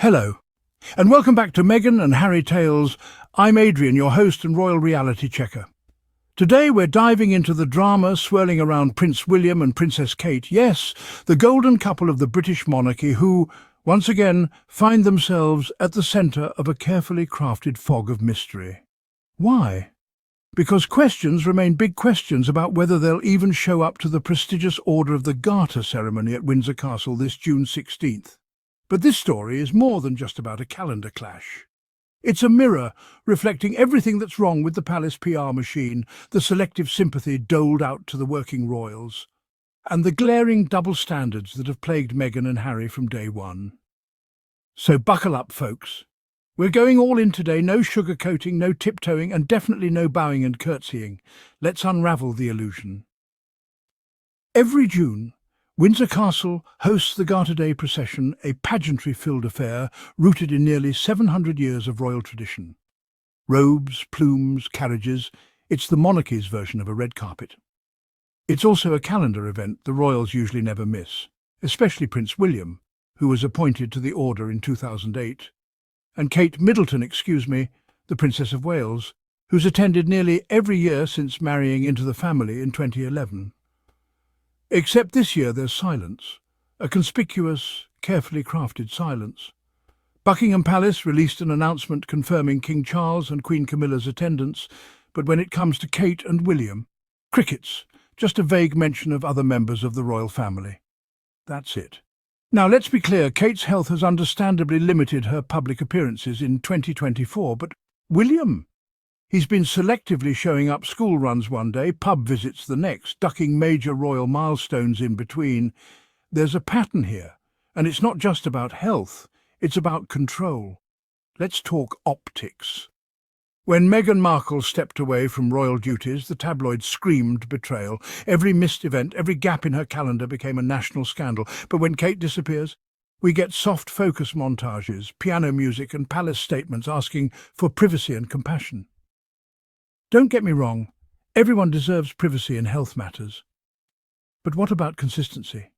Hello, and welcome back to Meghan and Harry Tales. I'm Adrian, your host and royal reality checker. Today we're diving into the drama swirling around Prince William and Princess Kate. Yes, the golden couple of the British monarchy who, once again, find themselves at the centre of a carefully crafted fog of mystery. Why? Because questions remain big questions about whether they'll even show up to the prestigious Order of the Garter ceremony at Windsor Castle this June 16th. But this story is more than just about a calendar clash. It's a mirror reflecting everything that's wrong with the palace PR machine, the selective sympathy doled out to the working royals, and the glaring double standards that have plagued Meghan and Harry from day one. So buckle up, folks. We're going all in today, no sugarcoating, no tiptoeing, and definitely no bowing and curtsying. Let's unravel the illusion. Every June, Windsor Castle hosts the Garter Day procession, a pageantry-filled affair rooted in nearly 700 years of royal tradition. Robes, plumes, carriages, it's the monarchy's version of a red carpet. It's also a calendar event the royals usually never miss, especially Prince William, who was appointed to the order in 2008, and Kate Middleton, the Princess of Wales, who's attended nearly every year since marrying into the family in 2011. Except this year there's silence, a conspicuous, carefully crafted silence. Buckingham Palace released an announcement confirming King Charles and Queen Camilla's attendance, but when it comes to Kate and William, crickets, just a vague mention of other members of the royal family. That's it. Now let's be clear, Kate's health has understandably limited her public appearances in 2024, but William? He's been selectively showing up school runs one day, pub visits the next, ducking major royal milestones in between. There's a pattern here, and it's not just about health, it's about control. Let's talk optics. When Meghan Markle stepped away from royal duties, the tabloids screamed betrayal. Every missed event, every gap in her calendar became a national scandal. But when Kate disappears, we get soft focus montages, piano music and palace statements asking for privacy and compassion. Don't get me wrong, everyone deserves privacy in health matters. But what about consistency?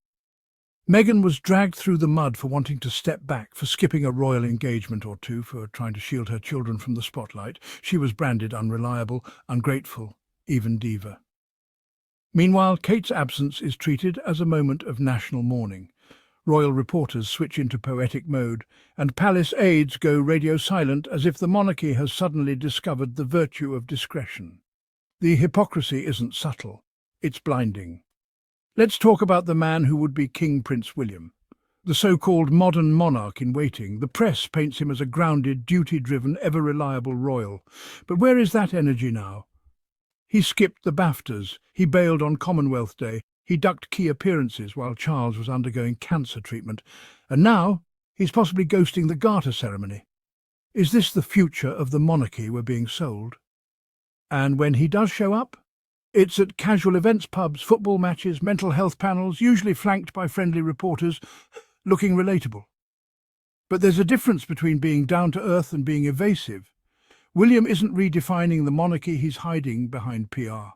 Meghan was dragged through the mud for wanting to step back, for skipping a royal engagement or two, for trying to shield her children from the spotlight. She was branded unreliable, ungrateful, even diva. Meanwhile, Kate's absence is treated as a moment of national mourning. Royal reporters switch into poetic mode, and palace aides go radio silent as if the monarchy has suddenly discovered the virtue of discretion. The hypocrisy isn't subtle, it's blinding. Let's talk about the man who would be King Prince William. The so-called modern monarch in waiting. The press paints him as a grounded, duty-driven, ever-reliable royal. But where is that energy now? He skipped the BAFTAs, he bailed on Commonwealth Day, he ducked key appearances while Charles was undergoing cancer treatment, and now he's possibly ghosting the Garter ceremony. Is this the future of the monarchy we're being sold? And when he does show up, it's at casual events, pubs, football matches, mental health panels, usually flanked by friendly reporters, looking relatable. But there's a difference between being down-to-earth and being evasive. William isn't redefining the monarchy, he's hiding behind PR.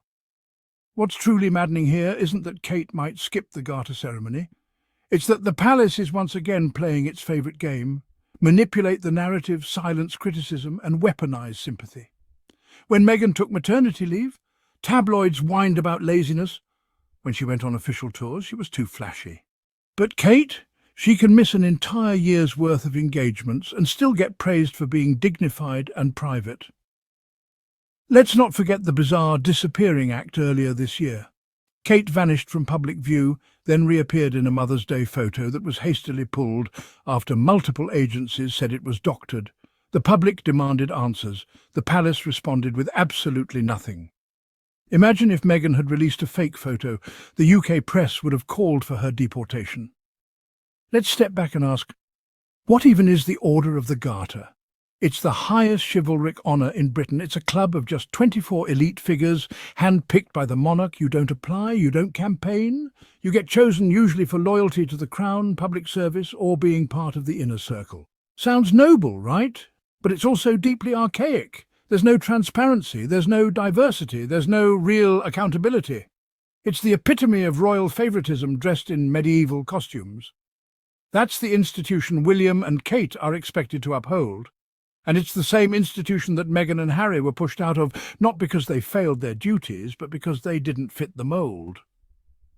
What's truly maddening here isn't that Kate might skip the Garter ceremony. It's that the palace is once again playing its favourite game, manipulate the narrative, silence criticism and weaponise sympathy. When Meghan took maternity leave, tabloids whined about laziness. When she went on official tours, she was too flashy. But Kate, she can miss an entire year's worth of engagements and still get praised for being dignified and private. Let's not forget the bizarre disappearing act earlier this year. Kate vanished from public view, then reappeared in a Mother's Day photo that was hastily pulled after multiple agencies said it was doctored. The public demanded answers. The palace responded with absolutely nothing. Imagine if Meghan had released a fake photo. The UK press would have called for her deportation. Let's step back and ask, what even is the Order of the Garter? It's the highest chivalric honour in Britain. It's a club of just 24 elite figures, hand-picked by the monarch. You don't apply, you don't campaign. You get chosen usually for loyalty to the crown, public service, or being part of the inner circle. Sounds noble, right? But it's also deeply archaic. There's no transparency, there's no diversity, there's no real accountability. It's the epitome of royal favouritism dressed in medieval costumes. That's the institution William and Kate are expected to uphold. And it's the same institution that Meghan and Harry were pushed out of, not because they failed their duties, but because they didn't fit the mould.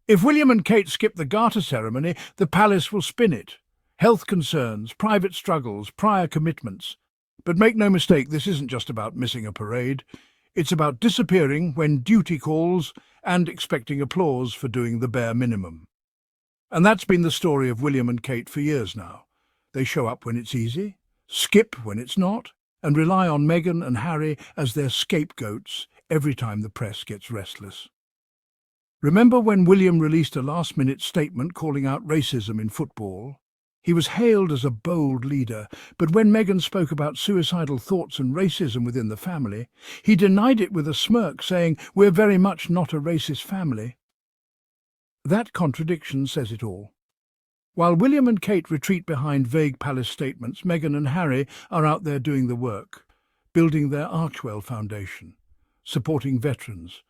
If William and Kate skip the Garter ceremony, the palace will spin it. Health concerns, private struggles, prior commitments. But make no mistake, this isn't just about missing a parade. It's about disappearing when duty calls and expecting applause for doing the bare minimum. And that's been the story of William and Kate for years now. They show up when it's easy, skip when it's not, and rely on Meghan and Harry as their scapegoats every time the press gets restless. Remember when William released a last-minute statement calling out racism in football? He was hailed as a bold leader, but when Meghan spoke about suicidal thoughts and racism within the family, he denied it with a smirk, saying, "We're very much not a racist family." That contradiction says it all. While William and Kate retreat behind vague palace statements, Meghan and Harry are out there doing the work, building their Archwell Foundation, supporting veterans,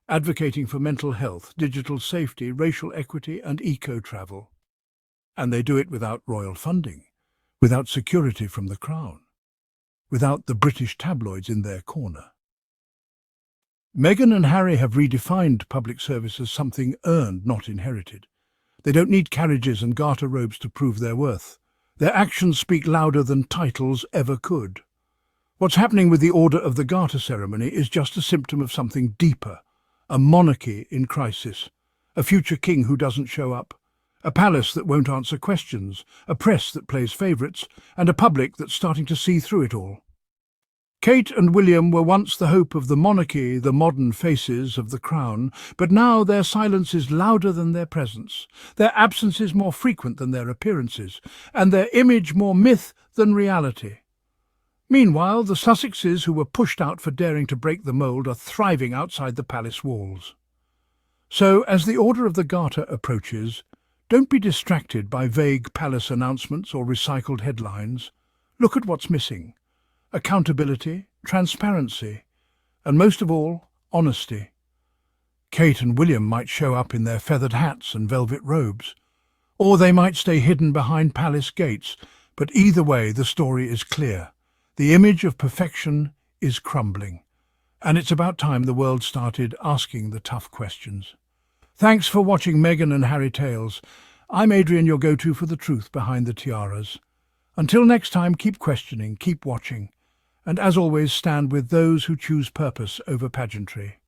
advocating for mental health, digital safety, racial equity and eco-travel. And they do it without royal funding, without security from the Crown, without the British tabloids in their corner. Meghan and Harry have redefined public service as something earned, not inherited. They don't need carriages and garter robes to prove their worth. Their actions speak louder than titles ever could. What's happening with the Order of the Garter ceremony is just a symptom of something deeper, a monarchy in crisis, a future king who doesn't show up, a palace that won't answer questions, a press that plays favourites, and a public that's starting to see through it all. Kate and William were once the hope of the monarchy, the modern faces of the crown, but now their silence is louder than their presence, their absence is more frequent than their appearances, and their image more myth than reality. Meanwhile, the Sussexes who were pushed out for daring to break the mould are thriving outside the palace walls. So, as the Order of the Garter approaches, don't be distracted by vague palace announcements or recycled headlines. Look at what's missing. Accountability, transparency, and most of all, honesty. Kate and William might show up in their feathered hats and velvet robes, or they might stay hidden behind palace gates, but either way the story is clear. The image of perfection is crumbling, and it's about time the world started asking the tough questions. Thanks for watching Meghan and Harry Tales. I'm Adrian, your go-to for the truth behind the tiaras. Until next time, keep questioning, keep watching, and as always, stand with those who choose purpose over pageantry.